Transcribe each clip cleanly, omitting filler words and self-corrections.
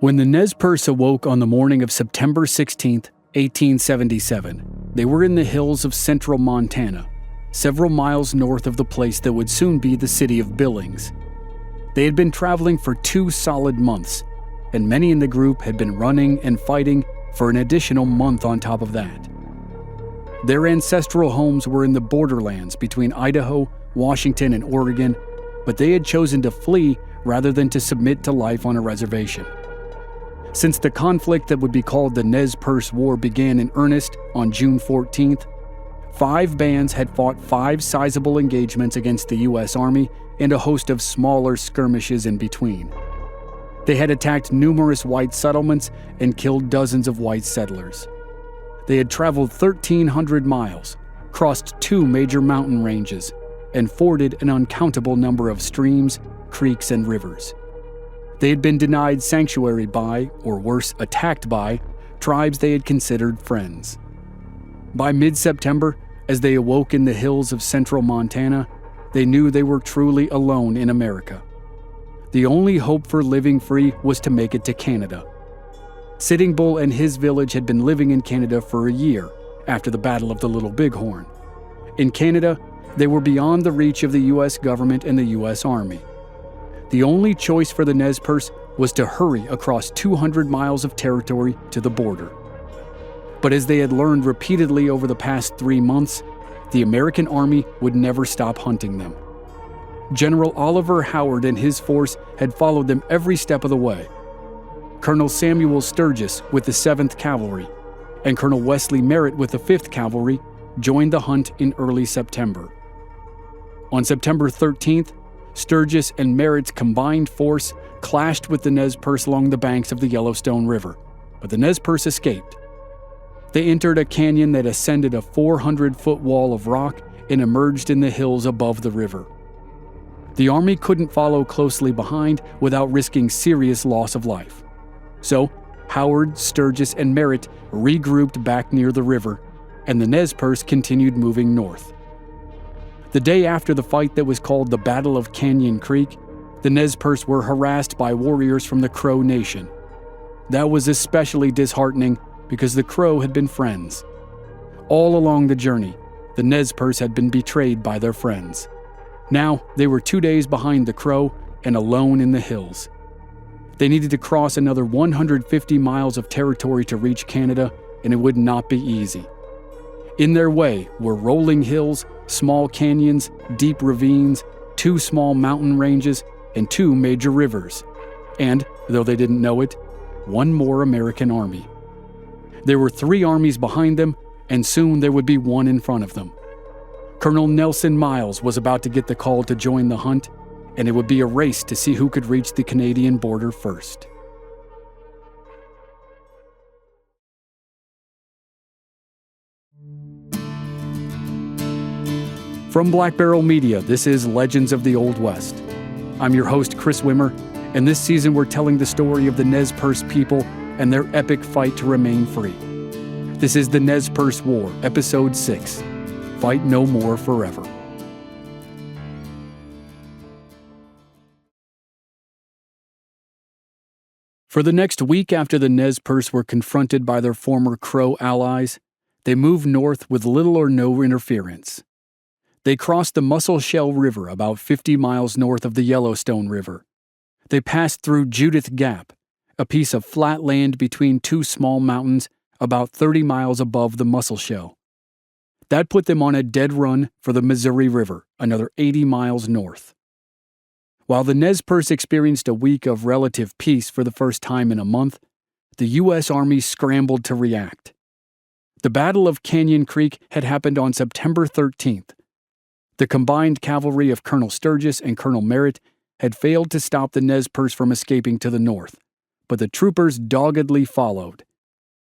When the Nez Percé awoke on the morning of September 16, 1877, they were in the hills of central Montana, several miles north of the place that would soon be the city of Billings. They had been traveling for 2 solid months, and many in the group had been running and fighting for an additional month on top of that. Their ancestral homes were in the borderlands between Idaho, Washington, and Oregon, but they had chosen to flee rather than to submit to life on a reservation. Since the conflict that would be called the Nez Percé War began in earnest on June 14th, 5 bands had fought 5 sizable engagements against the U.S. Army and a host of smaller skirmishes in between. They had attacked numerous white settlements and killed dozens of white settlers. They had traveled 1,300 miles, crossed 2 major mountain ranges, and forded an uncountable number of streams, creeks, and rivers. They had been denied sanctuary by, or worse, attacked by, tribes they had considered friends. By mid-September, as they awoke in the hills of central Montana, they knew they were truly alone in America. The only hope for living free was to make it to Canada. Sitting Bull and his village had been living in Canada for a year after the Battle of the Little Bighorn. In Canada, they were beyond the reach of the U.S. government and the U.S. Army. The only choice for the Nez Percé was to hurry across 200 miles of territory to the border. But as they had learned repeatedly over the past 3 months, the American Army would never stop hunting them. General Oliver Howard and his force had followed them every step of the way. Colonel Samuel Sturgis with the 7th Cavalry and Colonel Wesley Merritt with the 5th Cavalry joined the hunt in early September. On September 13th, Sturgis and Merritt's combined force clashed with the Nez Percé along the banks of the Yellowstone River, but the Nez Percé escaped. They entered a canyon that ascended a 400-foot wall of rock and emerged in the hills above the river. The army couldn't follow closely behind without risking serious loss of life. So, Howard, Sturgis, and Merritt regrouped back near the river, and the Nez Percé continued moving north. The day after the fight that was called the Battle of Canyon Creek, the Nez Percé were harassed by warriors from the Crow Nation. That was especially disheartening because the Crow had been friends. All along the journey, the Nez Percé had been betrayed by their friends. Now, they were 2 days behind the Crow and alone in the hills. They needed to cross another 150 miles of territory to reach Canada, and it would not be easy. In their way were rolling hills, small canyons, deep ravines, 2 small mountain ranges, and 2 major rivers. And, though they didn't know it, 1 more American army. There were 3 armies behind them, and soon there would be 1 in front of them. Colonel Nelson Miles was about to get the call to join the hunt, and it would be a race to see who could reach the Canadian border first. From Black Barrel Media, this is Legends of the Old West. I'm your host, Chris Wimmer, and this season we're telling the story of the Nez Percé people and their epic fight to remain free. This is the Nez Percé War, Episode 6, Fight No More Forever. For the next week after the Nez Percé were confronted by their former Crow allies, they moved north with little or no interference. They crossed the Musselshell River about 50 miles north of the Yellowstone River. They passed through Judith Gap, a piece of flat land between 2 small mountains about 30 miles above the Musselshell. That put them on a dead run for the Missouri River, another 80 miles north. While the Nez Percé experienced a week of relative peace for the first time in a month, the U.S. Army scrambled to react. The Battle of Canyon Creek had happened on September 13th. The combined cavalry of Colonel Sturgis and Colonel Merritt had failed to stop the Nez Percé from escaping to the north, but the troopers doggedly followed.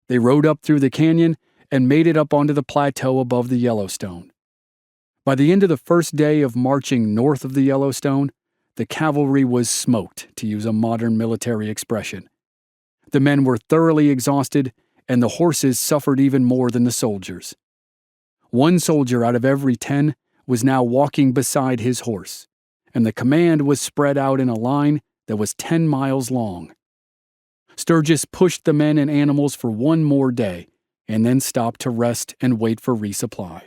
They rode up through the canyon and made it up onto the plateau above the Yellowstone. By the end of the first day of marching north of the Yellowstone, the cavalry was smoked, to use a modern military expression. The men were thoroughly exhausted, and the horses suffered even more than the soldiers. 1 soldier out of every 10 was now walking beside his horse, and the command was spread out in a line that was 10 miles long. Sturgis pushed the men and animals for one more day, and then stopped to rest and wait for resupply.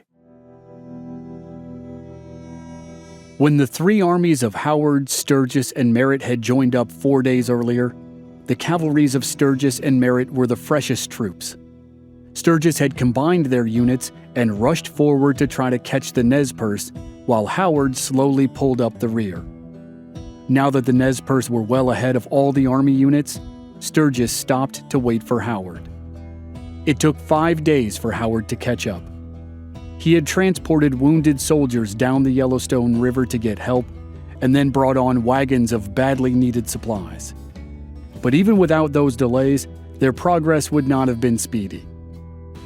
When the three armies of Howard, Sturgis, and Merritt had joined up 4 days earlier, the cavalries of Sturgis and Merritt were the freshest troops. Sturgis had combined their units and rushed forward to try to catch the Nez Percé, while Howard slowly pulled up the rear. Now that the Nez Percé were well ahead of all the army units, Sturgis stopped to wait for Howard. It took 5 days for Howard to catch up. He had transported wounded soldiers down the Yellowstone River to get help, and then brought on wagons of badly needed supplies. But even without those delays, their progress would not have been speedy.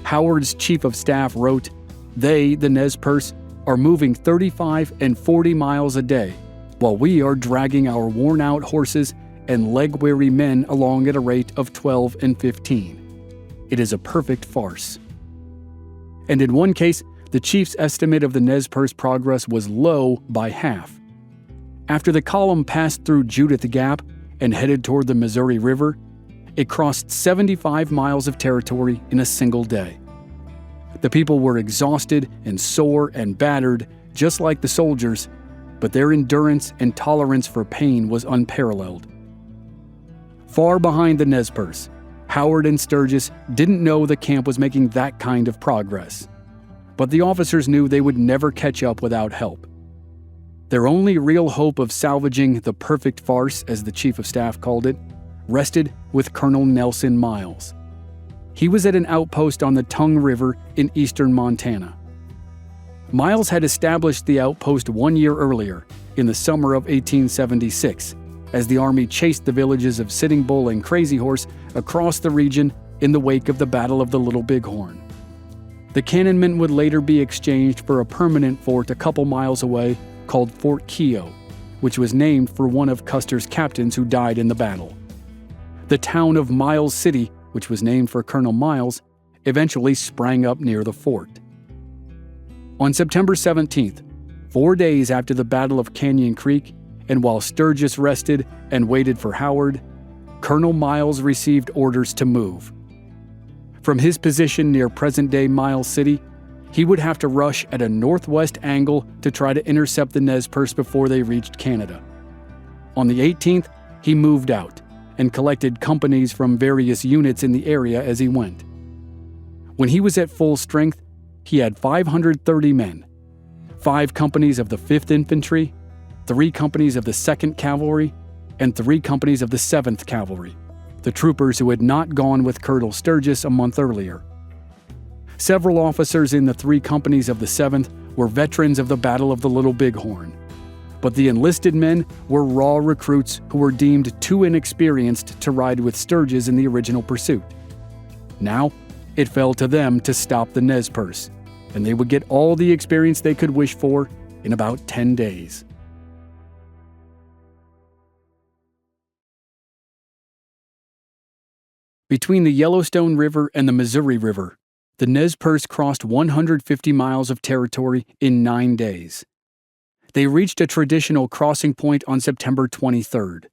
Howard's chief of staff wrote, "They, the Nez Percé, are moving 35 and 40 miles a day, while we are dragging our worn-out horses and leg-weary men along at a rate of 12 and 15. It is a perfect farce." And in one case, the chief's estimate of the Nez Percé progress was low by half. After the column passed through Judith Gap and headed toward the Missouri River, it crossed 75 miles of territory in a single day. The people were exhausted and sore and battered, just like the soldiers, but their endurance and tolerance for pain was unparalleled. Far behind the Nez Percé, Howard and Sturgis didn't know the camp was making that kind of progress. But the officers knew they would never catch up without help. Their only real hope of salvaging the perfect farce, as the chief of staff called it, rested with Colonel Nelson Miles. He was at an outpost on the Tongue River in eastern Montana. Miles had established the outpost 1 year earlier, in the summer of 1876, as the Army chased the villages of Sitting Bull and Crazy Horse across the region in the wake of the Battle of the Little Bighorn. The cantonment would later be exchanged for a permanent fort a couple miles away called Fort Keogh, which was named for one of Custer's captains who died in the battle. The town of Miles City, which was named for Colonel Miles, eventually sprang up near the fort. On September 17th, 4 days after the Battle of Canyon Creek, and while Sturgis rested and waited for Howard, Colonel Miles received orders to move. From his position near present-day Miles City, he would have to rush at a northwest angle to try to intercept the Nez Percé before they reached Canada. On the 18th, he moved out and collected companies from various units in the area as he went. When he was at full strength, he had 530 men, 5 companies of the 5th Infantry, 3 companies of the 2nd Cavalry, and 3 companies of the 7th Cavalry, the troopers who had not gone with Colonel Sturgis a month earlier. Several officers in the 3 companies of the 7th were veterans of the Battle of the Little Bighorn, but the enlisted men were raw recruits who were deemed too inexperienced to ride with Sturgis in the original pursuit. Now, it fell to them to stop the Nez Percé, and they would get all the experience they could wish for in about 10 days. Between the Yellowstone River and the Missouri River, the Nez Percé crossed 150 miles of territory in 9 days. They reached a traditional crossing point on September 23rd.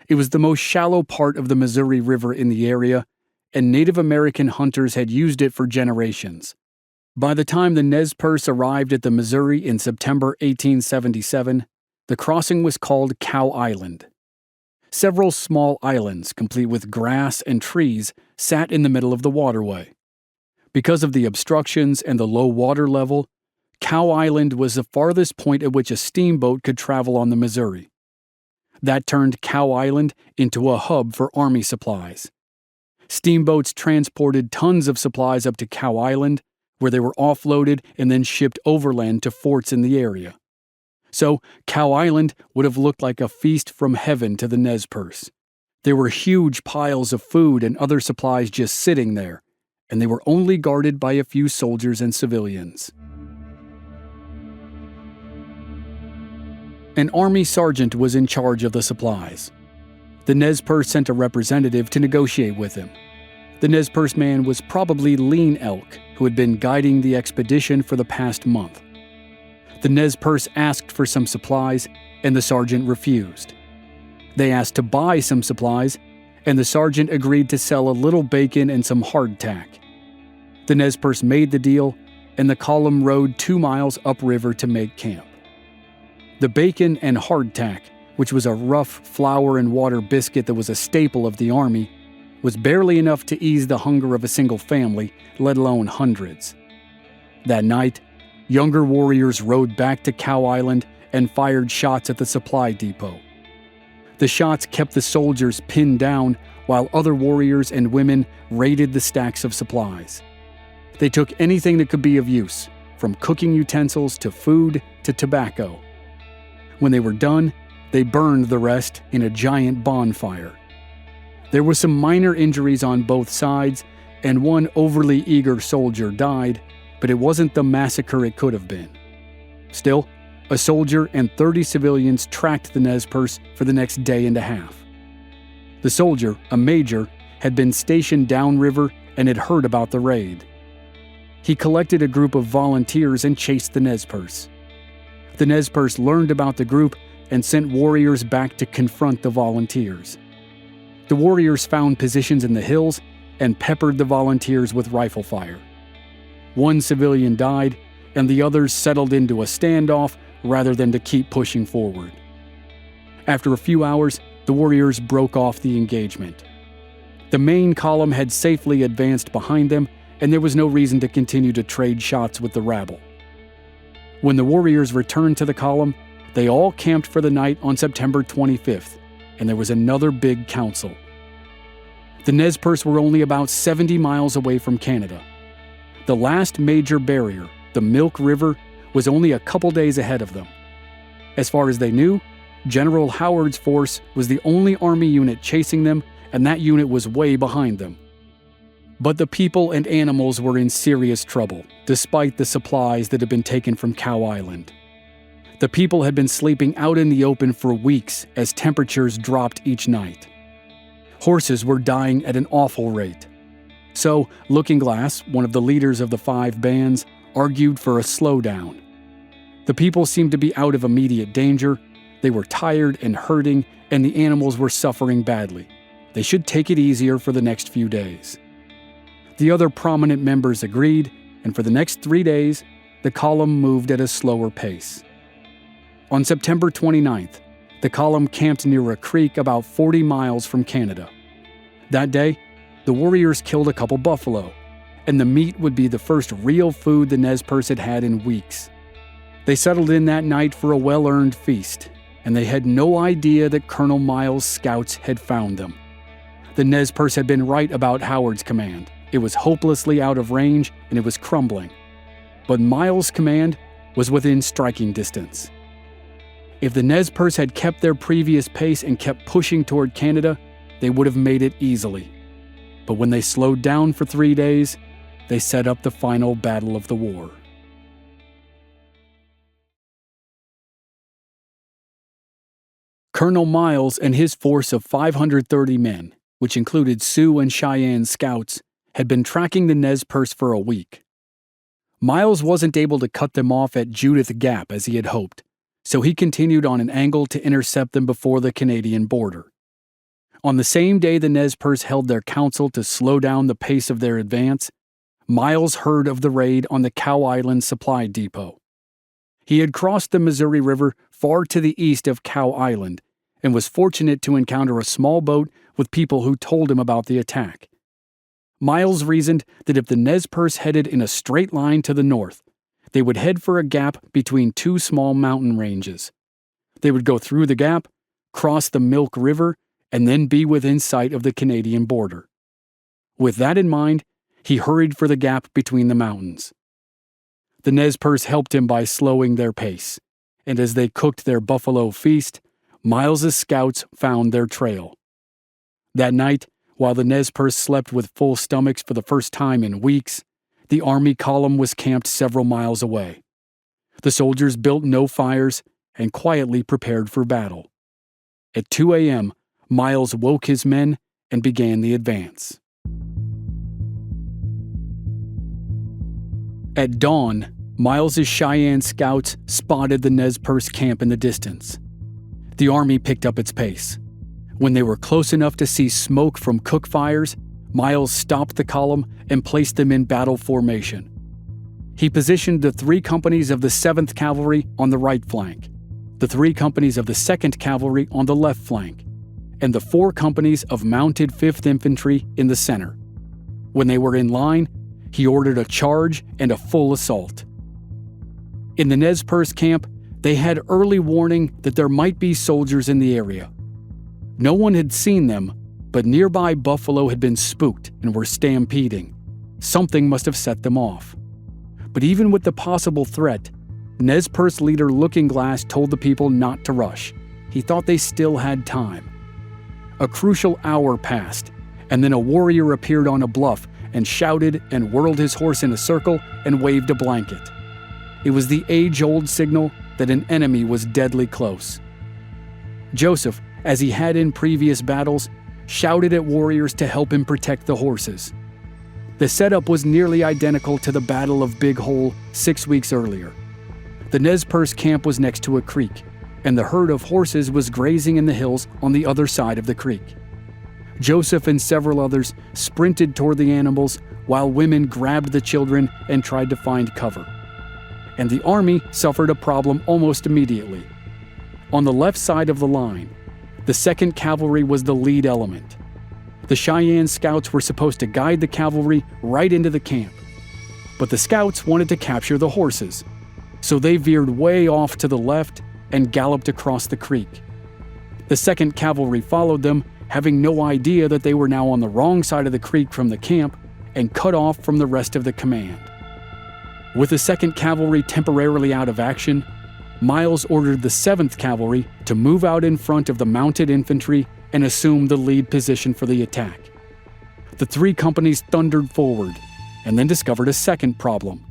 It was the most shallow part of the Missouri River in the area, and Native American hunters had used it for generations. By the time the Nez Percé arrived at the Missouri in September 1877, the crossing was called Cow Island. Several small islands, complete with grass and trees, sat in the middle of the waterway. Because of the obstructions and the low water level, Cow Island was the farthest point at which a steamboat could travel on the Missouri. That turned Cow Island into a hub for Army supplies. Steamboats transported tons of supplies up to Cow Island, where they were offloaded and then shipped overland to forts in the area. So, Cow Island would have looked like a feast from heaven to the Nez Percé. There were huge piles of food and other supplies just sitting there, and they were only guarded by a few soldiers and civilians. An Army sergeant was in charge of the supplies. The Nez Percé sent a representative to negotiate with him. The Nez Percé man was probably Lean Elk, who had been guiding the expedition for the past month. The Nez Percé asked for some supplies, and the sergeant refused. They asked to buy some supplies, and the sergeant agreed to sell a little bacon and some hardtack. The Nez Percé made the deal, and the column rode 2 miles upriver to make camp. The bacon and hardtack, which was a rough flour and water biscuit that was a staple of the army, was barely enough to ease the hunger of a single family, let alone hundreds. That night, younger warriors rode back to Cow Island and fired shots at the supply depot. The shots kept the soldiers pinned down while other warriors and women raided the stacks of supplies. They took anything that could be of use, from cooking utensils to food to tobacco. When they were done, they burned the rest in a giant bonfire. There were some minor injuries on both sides, and one overly eager soldier died, but it wasn't the massacre it could have been. Still, a soldier and 30 civilians tracked the Nez Percé for the next day and a half. The soldier, a major, had been stationed downriver and had heard about the raid. He collected a group of volunteers and chased the Nez Percé. The Nez Percé learned about the group and sent warriors back to confront the volunteers. The warriors found positions in the hills and peppered the volunteers with rifle fire. One civilian died, and the others settled into a standoff rather than to keep pushing forward. After a few hours, the warriors broke off the engagement. The main column had safely advanced behind them, and there was no reason to continue to trade shots with the rabble. When the warriors returned to the column, they all camped for the night on September 25th, and there was another big council. The Nez Percé were only about 70 miles away from Canada. The last major barrier, the Milk River, was only a couple days ahead of them. As far as they knew, General Howard's force was the only army unit chasing them, and that unit was way behind them. But the people and animals were in serious trouble, despite the supplies that had been taken from Cow Island. The people had been sleeping out in the open for weeks as temperatures dropped each night. Horses were dying at an awful rate. So, Looking Glass, one of the leaders of the 5 bands, argued for a slowdown. The people seemed to be out of immediate danger, they were tired and hurting, and the animals were suffering badly. They should take it easier for the next few days. The other prominent members agreed, and for the next 3 days, the column moved at a slower pace. On September 29th, the column camped near a creek about 40 miles from Canada. That day, the warriors killed a couple buffalo, and the meat would be the first real food the Nez Percé had had in weeks. They settled in that night for a well-earned feast, and they had no idea that Colonel Miles' scouts had found them. The Nez Percé had been right about Howard's command. It was hopelessly out of range, and it was crumbling. But Miles' command was within striking distance. If the Nez Percé had kept their previous pace and kept pushing toward Canada, they would have made it easily. But when they slowed down for 3 days, they set up the final battle of the war. Colonel Miles and his force of 530 men, which included Sioux and Cheyenne scouts, had been tracking the Nez Percé for a week. Miles wasn't able to cut them off at Judith Gap as he had hoped, so he continued on an angle to intercept them before the Canadian border. On the same day the Nez Percé held their council to slow down the pace of their advance, Miles heard of the raid on the Cow Island supply depot. He had crossed the Missouri River far to the east of Cow Island and was fortunate to encounter a small boat with people who told him about the attack. Miles reasoned that if the Nez Percé headed in a straight line to the north, they would head for a gap between 2 small mountain ranges. They would go through the gap, cross the Milk River, and then be within sight of the Canadian border. With that in mind, he hurried for the gap between the mountains. The Nez Percé helped him by slowing their pace, and as they cooked their buffalo feast, Miles's scouts found their trail. That night, while the Nez Percé slept with full stomachs for the first time in weeks, the army column was camped several miles away. The soldiers built no fires and quietly prepared for battle. At 2 a.m., Miles woke his men and began the advance. At dawn, Miles's Cheyenne scouts spotted the Nez Percé camp in the distance. The army picked up its pace. When they were close enough to see smoke from cook fires, Miles stopped the column and placed them in battle formation. He positioned the 3 companies of the 7th Cavalry on the right flank, the 3 companies of the 2nd Cavalry on the left flank, and the 4 companies of mounted 5th Infantry in the center. When they were in line, he ordered a charge and a full assault. In the Nez Percé camp, they had early warning that there might be soldiers in the area. No one had seen them, but nearby buffalo had been spooked and were stampeding. Something must have set them off. But even with the possible threat, Nez Percé leader Looking Glass told the people not to rush. He thought they still had time. A crucial hour passed, and then a warrior appeared on a bluff and shouted and whirled his horse in a circle and waved a blanket. It was the age-old signal that an enemy was deadly close. Joseph, as he had in previous battles, shouted at warriors to help him protect the horses. The setup was nearly identical to the Battle of Big Hole 6 weeks earlier. The Nez Percé camp was next to a creek, and the herd of horses was grazing in the hills on the other side of the creek. Joseph and several others sprinted toward the animals while women grabbed the children and tried to find cover. And the army suffered a problem almost immediately. On the left side of the line, the 2nd Cavalry was the lead element. The Cheyenne scouts were supposed to guide the cavalry right into the camp. But the scouts wanted to capture the horses, so they veered way off to the left and galloped across the creek. The 2nd Cavalry followed them, having no idea that they were now on the wrong side of the creek from the camp and cut off from the rest of the command. With the 2nd Cavalry temporarily out of action, Miles ordered the 7th Cavalry to move out in front of the mounted infantry and assume the lead position for the attack. The 3 companies thundered forward and then discovered a second problem.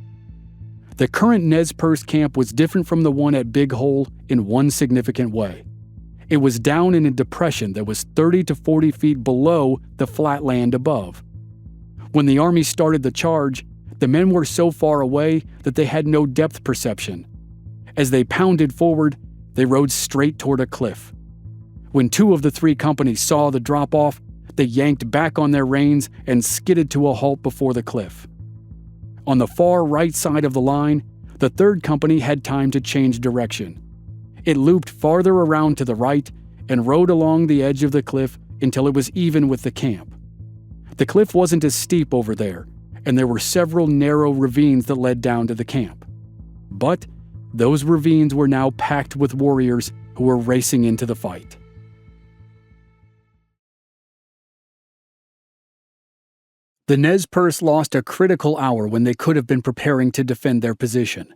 The current Nez Percé camp was different from the one at Big Hole in one significant way. It was down in a depression that was 30 to 40 feet below the flat land above. When the army started the charge, the men were so far away that they had no depth perception. As they pounded forward, they rode straight toward a cliff. When 2 of the 3 companies saw the drop-off, they yanked back on their reins and skidded to a halt before the cliff. On the far right side of the line, the 3rd company had time to change direction. It looped farther around to the right and rode along the edge of the cliff until it was even with the camp. The cliff wasn't as steep over there, and there were several narrow ravines that led down to the camp. But those ravines were now packed with warriors who were racing into the fight. The Nez Percé lost a critical hour when they could have been preparing to defend their position,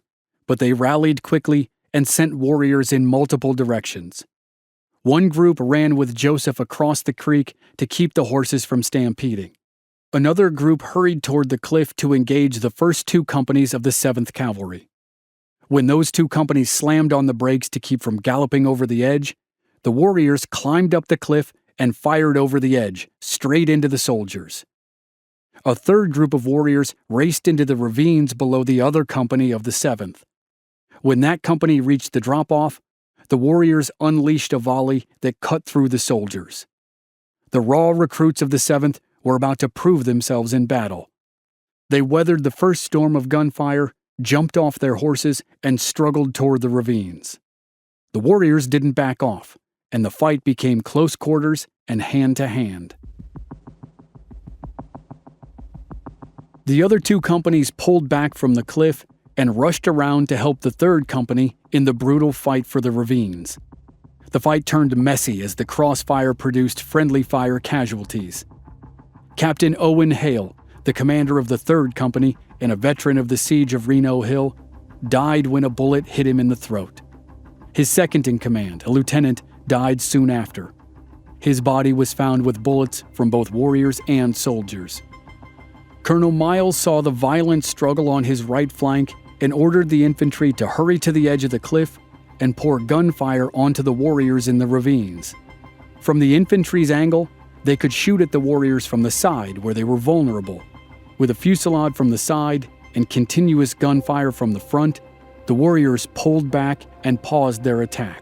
but they rallied quickly and sent warriors in multiple directions. One group ran with Joseph across the creek to keep the horses from stampeding. Another group hurried toward the cliff to engage the first 2 companies of the 7th Cavalry. When those 2 companies slammed on the brakes to keep from galloping over the edge, the warriors climbed up the cliff and fired over the edge, straight into the soldiers. A third group of warriors raced into the ravines below the other company of the 7th. When that company reached the drop-off, the warriors unleashed a volley that cut through the soldiers. The raw recruits of the 7th were about to prove themselves in battle. They weathered the first storm of gunfire, jumped off their horses, and struggled toward the ravines. The warriors didn't back off, and the fight became close quarters and hand-to-hand. The other 2 companies pulled back from the cliff and rushed around to help the 3rd company in the brutal fight for the ravines. The fight turned messy as the crossfire produced friendly fire casualties. Captain Owen Hale, the commander of the 3rd Company and a veteran of the siege of Reno Hill, died when a bullet hit him in the throat. His second in command, a lieutenant, died soon after. His body was found with bullets from both warriors and soldiers. Colonel Miles saw the violent struggle on his right flank and ordered the infantry to hurry to the edge of the cliff and pour gunfire onto the warriors in the ravines. From the infantry's angle, they could shoot at the warriors from the side where they were vulnerable. With a fusillade from the side and continuous gunfire from the front, the warriors pulled back and paused their attack.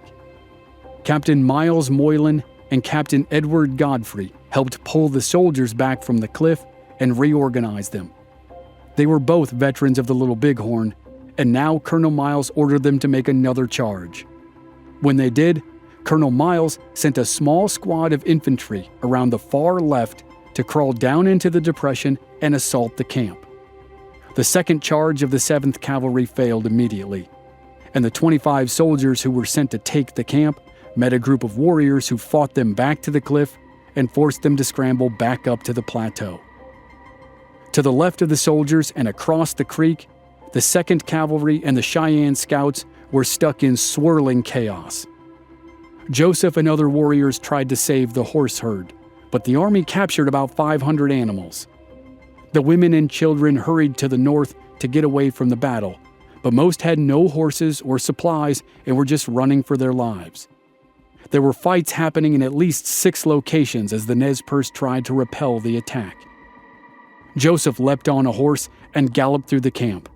Captain Miles Moylan and Captain Edward Godfrey helped pull the soldiers back from the cliff and reorganize them. They were both veterans of the Little Bighorn, and now Colonel Miles ordered them to make another charge. When they did, Colonel Miles sent a small squad of infantry around the far left to crawl down into the depression and assault the camp. The second charge of the 7th Cavalry failed immediately, and the 25 soldiers who were sent to take the camp met a group of warriors who fought them back to the cliff and forced them to scramble back up to the plateau. To the left of the soldiers and across the creek, the 2nd Cavalry and the Cheyenne Scouts were stuck in swirling chaos. Joseph and other warriors tried to save the horse herd, but the army captured about 500 animals. The women and children hurried to the north to get away from the battle, but most had no horses or supplies and were just running for their lives. There were fights happening in at least 6 locations as the Nez Percé tried to repel the attack. Joseph leapt on a horse and galloped through the camp.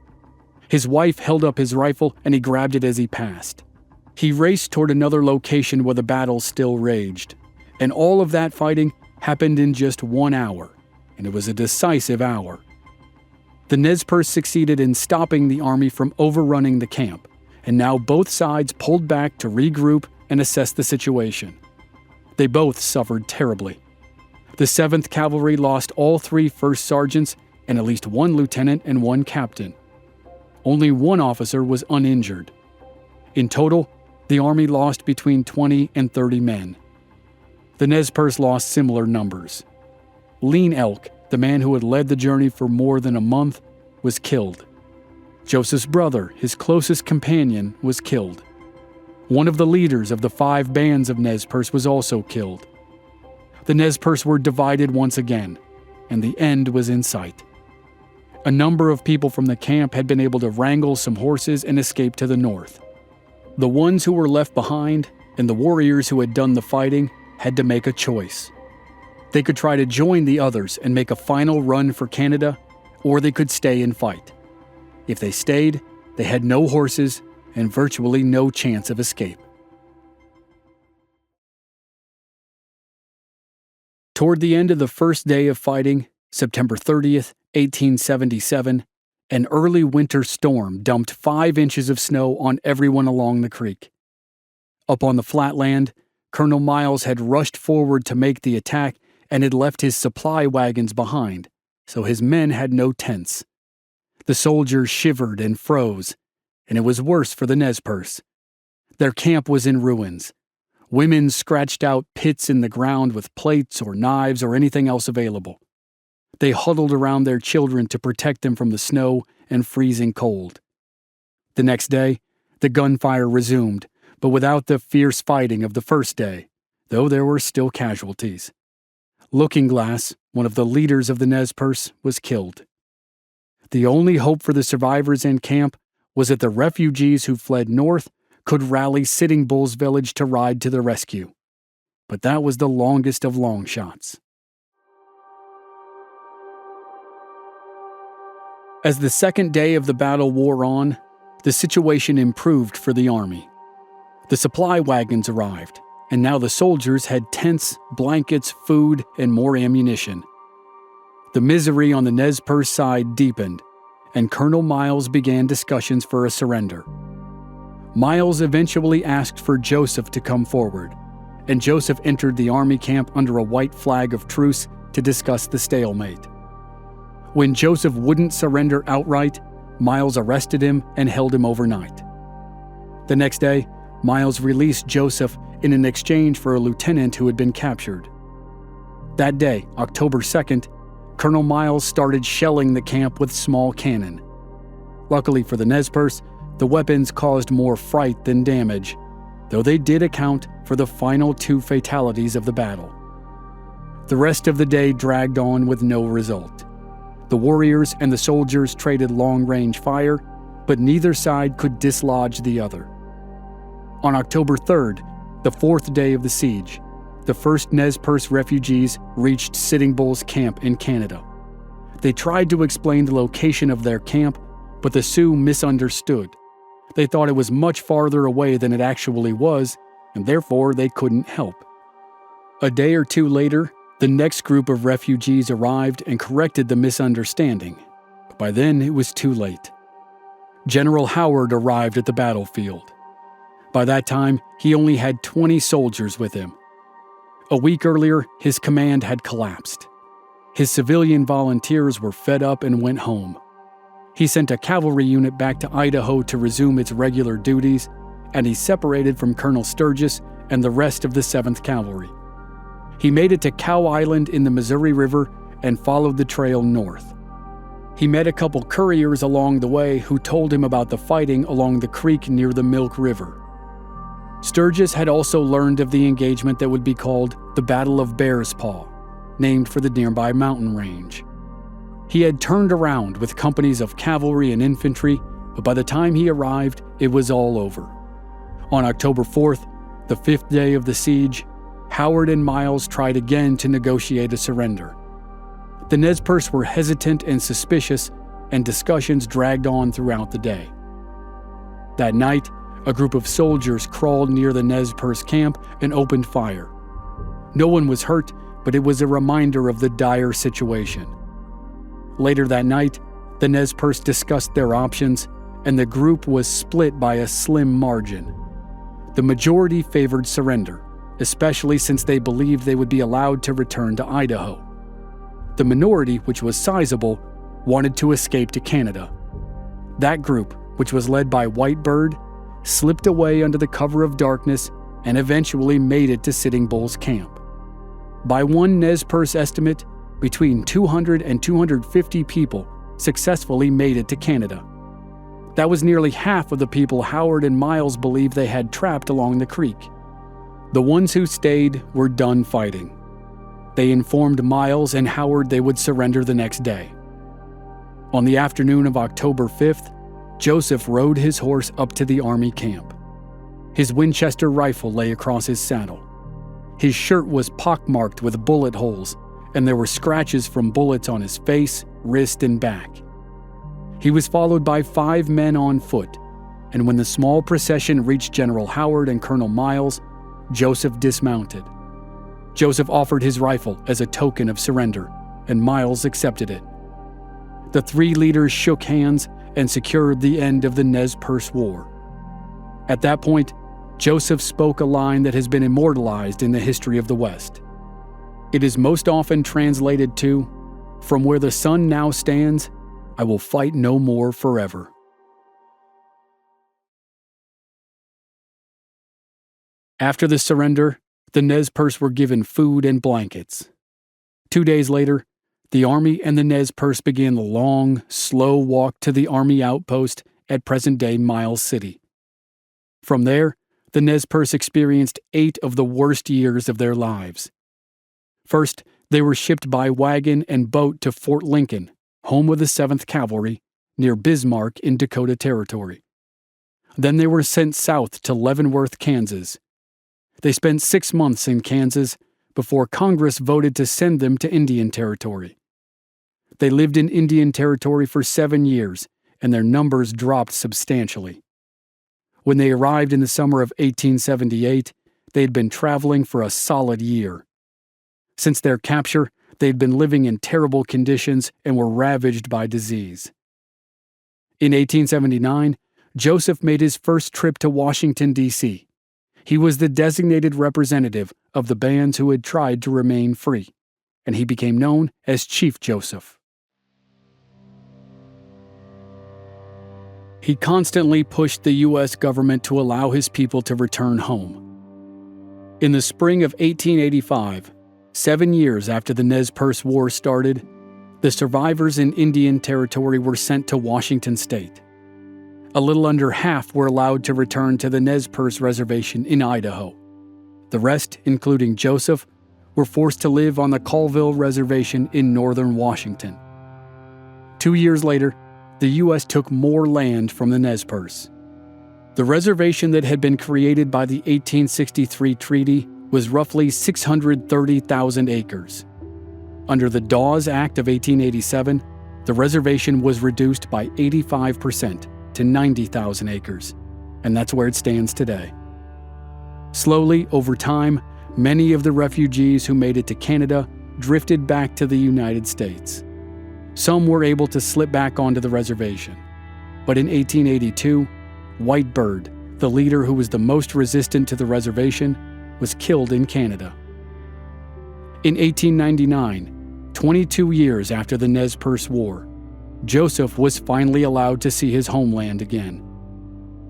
His wife held up his rifle and he grabbed it as he passed. He raced toward another location where the battle still raged, and all of that fighting happened in just 1 hour, and it was a decisive hour. The Nez Percé succeeded in stopping the army from overrunning the camp, and now both sides pulled back to regroup and assess the situation. They both suffered terribly. The 7th Cavalry lost all 3 first sergeants and at least 1 lieutenant and 1 captain. Only 1 officer was uninjured. In total, the army lost between 20 and 30 men. The Nez Percé lost similar numbers. Lean Elk, the man who had led the journey for more than a month, was killed. Joseph's brother, his closest companion, was killed. One of the leaders of the 5 bands of Nez Percé was also killed. The Nez Percé were divided once again, and the end was in sight. A number of people from the camp had been able to wrangle some horses and escape to the north. The ones who were left behind, and the warriors who had done the fighting, had to make a choice. They could try to join the others and make a final run for Canada, or they could stay and fight. If they stayed, they had no horses and virtually no chance of escape. Toward the end of the first day of fighting, September 30th, 1877, an early winter storm dumped 5 inches of snow on everyone along the creek. Up on the flatland, Colonel Miles had rushed forward to make the attack and had left his supply wagons behind, so his men had no tents. The soldiers shivered and froze, and it was worse for the Nez Percé. Their camp was in ruins. Women scratched out pits in the ground with plates or knives or anything else available. They huddled around their children to protect them from the snow and freezing cold. The next day, the gunfire resumed, but without the fierce fighting of the first day, though there were still casualties. Looking Glass, one of the leaders of the Nez Percé, was killed. The only hope for the survivors in camp was that the refugees who fled north could rally Sitting Bull's village to ride to the rescue. But that was the longest of long shots. As the second day of the battle wore on, the situation improved for the army. The supply wagons arrived, and now the soldiers had tents, blankets, food, and more ammunition. The misery on the Nez Percé side deepened, and Colonel Miles began discussions for a surrender. Miles eventually asked for Joseph to come forward, and Joseph entered the army camp under a white flag of truce to discuss the stalemate. When Joseph wouldn't surrender outright, Miles arrested him and held him overnight. The next day, Miles released Joseph in an exchange for a lieutenant who had been captured. That day, October 2nd, Colonel Miles started shelling the camp with small cannon. Luckily for the Nez Percé, the weapons caused more fright than damage, though they did account for the final 2 fatalities of the battle. The rest of the day dragged on with no result. The warriors and the soldiers traded long-range fire, but neither side could dislodge the other. On October 3rd, the 4th day of the siege, the first Nez Percé refugees reached Sitting Bull's camp in Canada. They tried to explain the location of their camp, but the Sioux misunderstood. They thought it was much farther away than it actually was, and therefore they couldn't help. A day or two later, the next group of refugees arrived and corrected the misunderstanding. But by then, it was too late. General Howard arrived at the battlefield. By that time, he only had 20 soldiers with him. A week earlier, his command had collapsed. His civilian volunteers were fed up and went home. He sent a cavalry unit back to Idaho to resume its regular duties, and he separated from Colonel Sturgis and the rest of the 7th Cavalry. He made it to Cow Island in the Missouri River and followed the trail north. He met a couple couriers along the way who told him about the fighting along the creek near the Milk River. Sturgis had also learned of the engagement that would be called the Battle of Bear's Paw, named for the nearby mountain range. He had turned around with companies of cavalry and infantry, but by the time he arrived, it was all over. On October 4th, the 5th day of the siege, Howard and Miles tried again to negotiate a surrender. The Nez Percé were hesitant and suspicious, and discussions dragged on throughout the day. That night, a group of soldiers crawled near the Nez Percé camp and opened fire. No one was hurt, but it was a reminder of the dire situation. Later that night, the Nez Percé discussed their options, and the group was split by a slim margin. The majority favored surrender, especially since they believed they would be allowed to return to Idaho. The minority, which was sizable, wanted to escape to Canada. That group, which was led by Whitebird, slipped away under the cover of darkness and eventually made it to Sitting Bull's camp. By one Nez Percé estimate, between 200 and 250 people successfully made it to Canada. That was nearly half of the people Howard and Miles believed they had trapped along the creek. The ones who stayed were done fighting. They informed Miles and Howard they would surrender the next day. On the afternoon of October 5th, Joseph rode his horse up to the Army camp. His Winchester rifle lay across his saddle. His shirt was pockmarked with bullet holes, and there were scratches from bullets on his face, wrist, and back. He was followed by 5 men on foot, and when the small procession reached General Howard and Colonel Miles, Joseph dismounted. Joseph offered his rifle as a token of surrender, and Miles accepted it. The 3 leaders shook hands and secured the end of the Nez Percé War. At that point, Joseph spoke a line that has been immortalized in the history of the West. It is most often translated to, "From where the sun now stands, I will fight no more forever." After the surrender, the Nez Percé were given food and blankets. 2 days later, the Army and the Nez Percé began the long, slow walk to the Army outpost at present-day Miles City. From there, the Nez Percé experienced 8 of the worst years of their lives. First, they were shipped by wagon and boat to Fort Lincoln, home of the 7th Cavalry, near Bismarck in Dakota Territory. Then they were sent south to Leavenworth, Kansas. They spent 6 months in Kansas before Congress voted to send them to Indian Territory. They lived in Indian Territory for 7 years, and their numbers dropped substantially. When they arrived in the summer of 1878, they had been traveling for a solid year. Since their capture, they had been living in terrible conditions and were ravaged by disease. In 1879, Joseph made his first trip to Washington, D.C. He was the designated representative of the bands who had tried to remain free, and he became known as Chief Joseph. He constantly pushed the U.S. government to allow his people to return home. In the spring of 1885, 7 years after the Nez Percé War started, the survivors in Indian Territory were sent to Washington State. A little under half were allowed to return to the Nez Percé Reservation in Idaho. The rest, including Joseph, were forced to live on the Colville Reservation in northern Washington. 2 years later, the U.S. took more land from the Nez Percé. The reservation that had been created by the 1863 treaty was roughly 630,000 acres. Under the Dawes Act of 1887, the reservation was reduced by 85% to 90,000 acres, and that's where it stands today. Slowly, over time, Many of the refugees who made it to Canada drifted back to the United States. Some were able to slip back onto the reservation. But in 1882, White Bird, the leader who was the most resistant to the reservation, was killed in Canada. In 1899, 22 years after the Nez Percé War, Joseph was finally allowed to see his homeland again.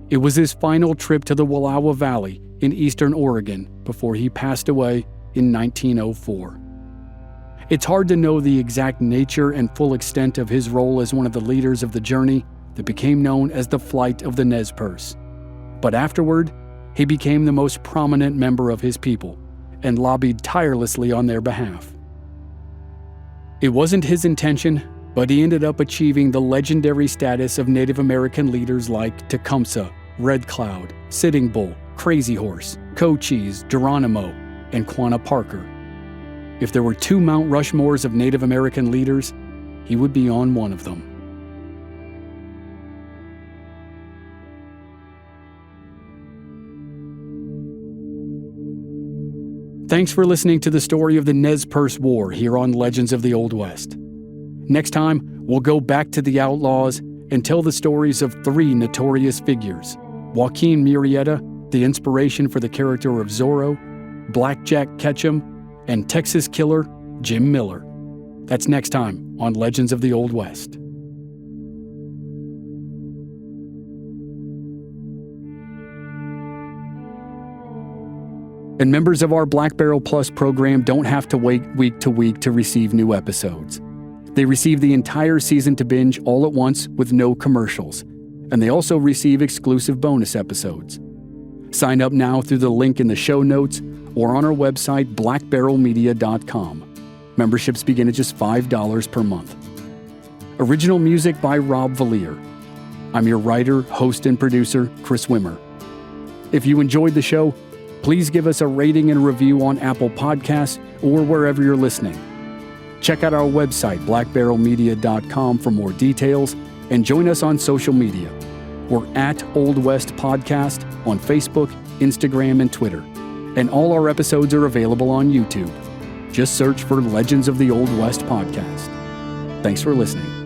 It was his final trip to the Wallowa Valley in eastern Oregon before he passed away in 1904. It's hard to know the exact nature and full extent of his role as one of the leaders of the journey that became known as the Flight of the Nez Percé. But afterward, he became the most prominent member of his people and lobbied tirelessly on their behalf. It wasn't his intention, but he ended up achieving the legendary status of Native American leaders like Tecumseh, Red Cloud, Sitting Bull, Crazy Horse, Cochise, Geronimo, and Quanah Parker. If there were 2 Mount Rushmores of Native American leaders, he would be on one of them. Thanks for listening to the story of the Nez Percé War here on Legends of the Old West. Next time, we'll go back to the outlaws and tell the stories of 3 notorious figures: Joaquin Murrieta, the inspiration for the character of Zorro, Blackjack Ketchum, and Texas killer Jim Miller. That's next time on Legends of the Old West. And members of our Black Barrel Plus program don't have to wait week to week to receive new episodes. They receive the entire season to binge all at once with no commercials, and they also receive exclusive bonus episodes. Sign up now through the link in the show notes or on our website, blackbarrelmedia.com. Memberships begin at just $5 per month. Original music by Rob Valier. I'm your writer, host, and producer, Chris Wimmer. If you enjoyed the show, please give us a rating and review on Apple Podcasts or wherever you're listening. Check out our website, blackbarrelmedia.com, for more details, and join us on social media. We're at Old West Podcast on Facebook, Instagram, and Twitter. And all our episodes are available on YouTube. Just search for Legends of the Old West Podcast. Thanks for listening.